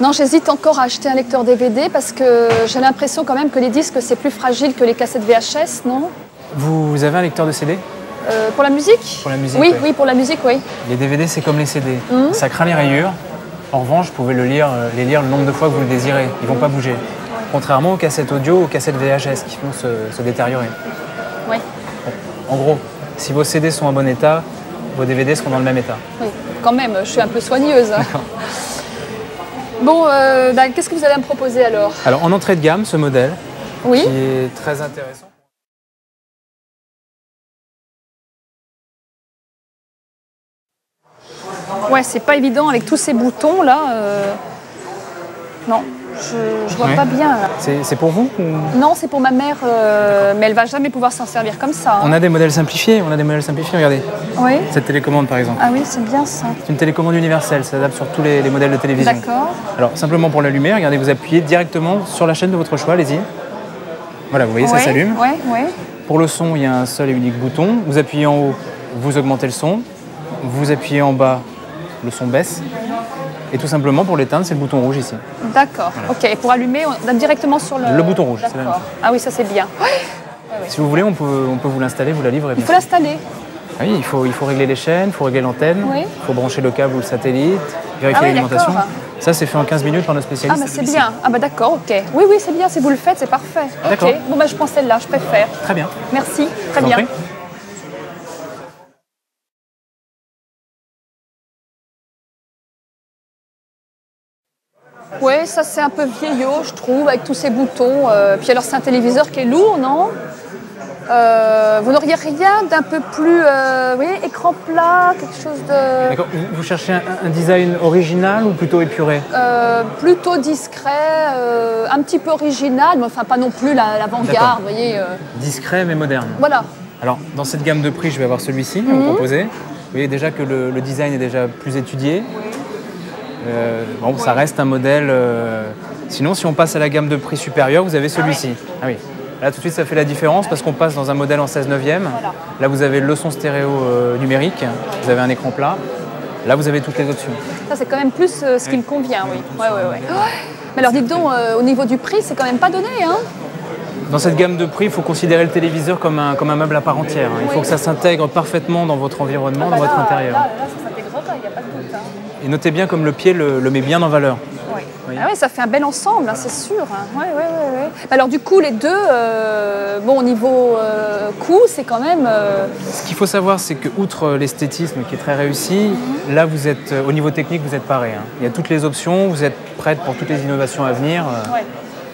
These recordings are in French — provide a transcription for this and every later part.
Non, j'hésite encore à acheter un lecteur DVD parce que j'ai l'impression quand même que les disques, c'est plus fragile que les cassettes VHS, non? Vous avez un lecteur de CD? Pour la musique? Pour la musique, oui, ouais. oui, pour la musique, oui. Les DVD, c'est comme les CD. Ça craint les rayures. En revanche, vous pouvez les lire le nombre de fois que vous le désirez. Ils ne vont pas bouger. Contrairement aux cassettes audio ou aux cassettes VHS qui vont se détériorer. Oui. En gros, si vos CD sont en bon état, vos DVD seront dans le même état. Oui, quand même, je suis un peu soigneuse. D'accord. Bon, qu'est-ce que vous allez me proposer alors? Alors, en entrée de gamme, ce modèle, Oui. qui est très intéressant. Ouais, c'est pas évident avec tous ces boutons là. Non, je vois pas bien là. C'est pour vous ou... Non, c'est pour ma mère, mais elle va jamais pouvoir s'en servir comme ça. Hein. On a des modèles simplifiés, regardez. Oui. Cette télécommande par exemple. Ah oui, c'est bien ça. C'est une télécommande universelle, ça s'adapte sur tous les modèles de télévision. D'accord. Alors simplement pour l'allumer, regardez, vous appuyez directement sur la chaîne de votre choix, allez-y. Voilà, vous voyez, ça s'allume. Oui, oui. Pour le son, il y a un seul et unique bouton. Vous appuyez en haut, vous augmentez le son. Vous appuyez en bas, le son baisse. Et tout simplement, pour l'éteindre, c'est le bouton rouge ici. D'accord. Voilà. Ok, et pour allumer, on tape directement sur le bouton rouge. D'accord. Ah oui, ça c'est bien. Ouais. Si vous voulez, on peut vous l'installer, vous la livrer. Il faut l'installer. Ah oui, il faut régler les chaînes, il faut régler l'antenne, il faut brancher le câble ou le satellite, vérifier l'alimentation. Ça, c'est fait en 15 minutes par nos spécialistes. Ah, bah c'est bien. Ah, bah d'accord, ok. Oui, oui, c'est bien. Si vous le faites, c'est parfait. D'accord. Ok. Bon, bah je prends celle-là, je préfère. Très bien. Merci. Très bien. Oui, ça c'est un peu vieillot, je trouve, avec tous ces boutons. Puis alors c'est un téléviseur qui est lourd, non? Vous n'auriez rien d'un peu plus, vous voyez, écran plat, quelque chose de... D'accord. Vous cherchez un design original ou plutôt épuré? Plutôt discret, un petit peu original, mais enfin pas non plus l'avant-garde, vous voyez. Discret mais moderne. Voilà. Alors, dans cette gamme de prix, je vais avoir celui-ci à vous proposer. Vous voyez déjà que le design est déjà plus étudié. Bon, ça reste un modèle... Sinon, si on passe à la gamme de prix supérieure, vous avez celui-ci. Ah oui. Là, tout de suite, ça fait la différence parce qu'on passe dans un modèle en 16/9. Voilà. Là, vous avez le son stéréo numérique. Vous avez un écran plat. Là, vous avez toutes les options. Ça, c'est quand même plus ce qui me convient, oui. Ouais. Mais alors, dites donc, au niveau du prix, c'est quand même pas donné, hein? Dans cette gamme de prix, il faut considérer le téléviseur comme un meuble à part entière. Il faut que ça s'intègre parfaitement dans votre environnement, dans votre intérieur. Là, ça s'intégrera, il n'y a pas de doute. Hein. Et notez bien comme le pied le met bien en valeur. Oui. Ah oui, ça fait un bel ensemble, hein, c'est sûr. Hein. Ouais. Alors du coup, les deux, bon, au niveau coût, c'est quand même... Ce qu'il faut savoir, c'est que outre l'esthétisme qui est très réussi, là, vous êtes, au niveau technique, vous êtes paré. Hein. Il y a toutes les options, vous êtes prête pour toutes les innovations à venir.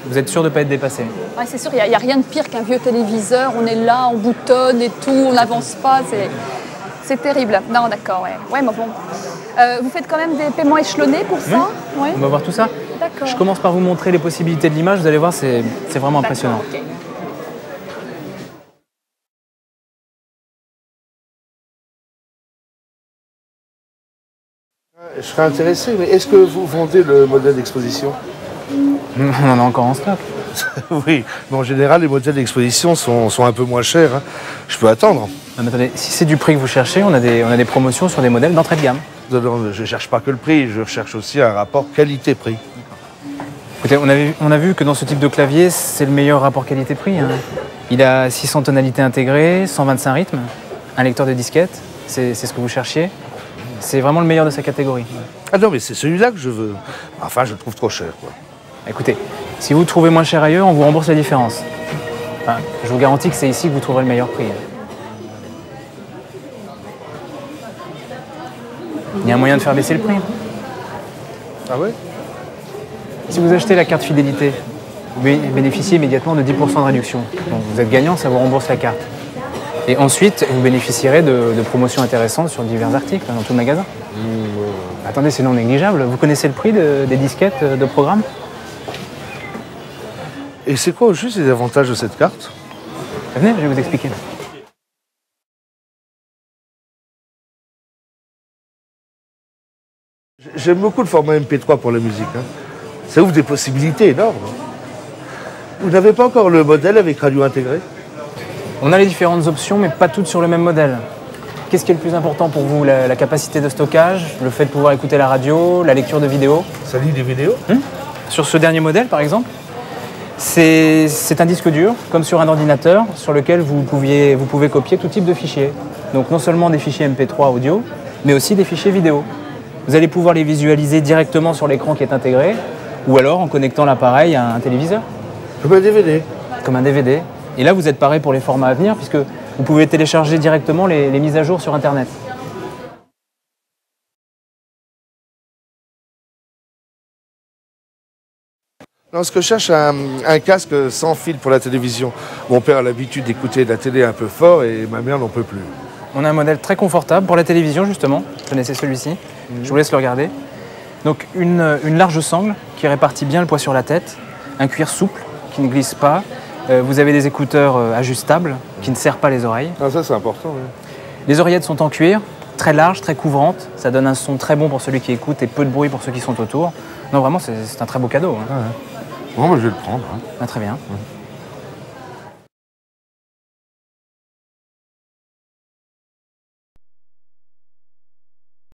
Vous êtes sûr de ne pas être dépassé. Ouais, c'est sûr, il n'y a rien de pire qu'un vieux téléviseur. On est là, on boutonne et tout, on n'avance pas. C'est terrible. Non, d'accord, ouais, mais bon. Vous faites quand même des paiements échelonnés pour ça? Oui. On va voir tout ça. D'accord. Je commence par vous montrer les possibilités de l'image. Vous allez voir, c'est vraiment impressionnant. Okay. Je serais intéressé, mais est-ce que vous vendez le modèle d'exposition? On en a encore en stock. Oui, mais en général, les modèles d'exposition sont un peu moins chers. Hein. Je peux attendre. Non, mais attendez, si c'est du prix que vous cherchez, on a des promotions sur des modèles d'entrée de gamme. Non, je ne cherche pas que le prix, je cherche aussi un rapport qualité-prix. Écoutez, on a vu que dans ce type de clavier, c'est le meilleur rapport qualité-prix. Hein. Il a 600 tonalités intégrées, 125 rythmes, un lecteur de disquettes, c'est ce que vous cherchiez. C'est vraiment le meilleur de sa catégorie. Ah non, mais c'est celui-là que je veux. Enfin, je le trouve trop cher, quoi. Écoutez, si vous trouvez moins cher ailleurs, on vous rembourse la différence. Enfin, je vous garantis que c'est ici que vous trouverez le meilleur prix. Il y a un moyen de faire baisser le prix. Ah ouais? Si vous achetez la carte fidélité, vous bénéficiez immédiatement de 10% de réduction. Donc vous êtes gagnant, ça vous rembourse la carte. Et ensuite, vous bénéficierez de promotions intéressantes sur divers articles dans tout le magasin. Attendez, c'est non négligeable. Vous connaissez le prix des disquettes de programme? Et c'est quoi au juste les avantages de cette carte? Venez, je vais vous expliquer. J'aime beaucoup le format MP3 pour la musique. Hein. Ça ouvre des possibilités énormes. Vous n'avez pas encore le modèle avec radio intégrée? On a les différentes options, mais pas toutes sur le même modèle. Qu'est-ce qui est le plus important pour vous? La capacité de stockage, le fait de pouvoir écouter la radio, la lecture de vidéos? Ça lit des vidéos? Sur ce dernier modèle, par exemple, c'est un disque dur, comme sur un ordinateur, sur lequel vous pouvez copier tout type de fichiers. Donc non seulement des fichiers MP3 audio, mais aussi des fichiers vidéo. Vous allez pouvoir les visualiser directement sur l'écran qui est intégré, ou alors en connectant l'appareil à un téléviseur. Comme un DVD. Comme un DVD. Et là, vous êtes paré pour les formats à venir, puisque vous pouvez télécharger directement les mises à jour sur Internet. Lorsque je cherche un casque sans fil pour la télévision, mon père a l'habitude d'écouter la télé un peu fort et ma mère n'en peut plus. On a un modèle très confortable pour la télévision, justement. Vous connaissez celui-ci. Je vous laisse le regarder. Donc une large sangle qui répartit bien le poids sur la tête, un cuir souple qui ne glisse pas. Vous avez des écouteurs ajustables qui ne serrent pas les oreilles. Ah, ça c'est important. Oui. Les oreillettes sont en cuir, très larges, très couvrantes. Ça donne un son très bon pour celui qui écoute et peu de bruit pour ceux qui sont autour. Non, vraiment, c'est un très beau cadeau. Hein. Ah ouais. Bon, bah, je vais le prendre. Hein. Ah, très bien.